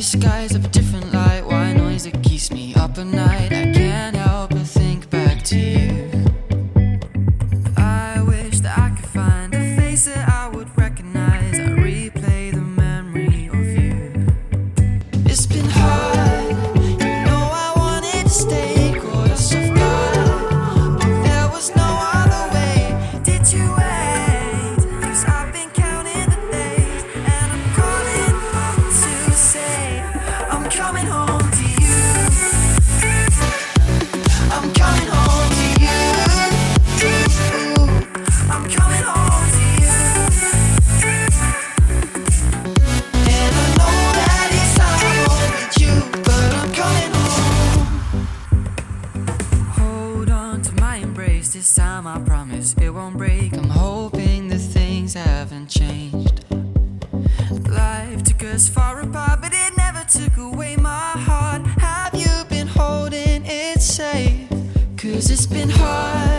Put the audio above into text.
skies of a different light, white noise that keeps me up at night. I can't help but think back to you. I wish that I could find a face that I would recognize. I replay the memory of you. It's been hard, you know I wanted to stay, caught us off guard, but there was no other way. Did you wait? 'Cause I've been counting the days, and I'm calling to say I'm coming home to you. I'm coming home to you. I'm coming home to you. And I know that it's hard with you, but I'm coming home. Hold on to my embrace, this time I promise it won't break. I'm hoping that things haven't changed. Life took us far apart, but it never took away my heart. Have you been holding it safe? 'Cause it's been hard.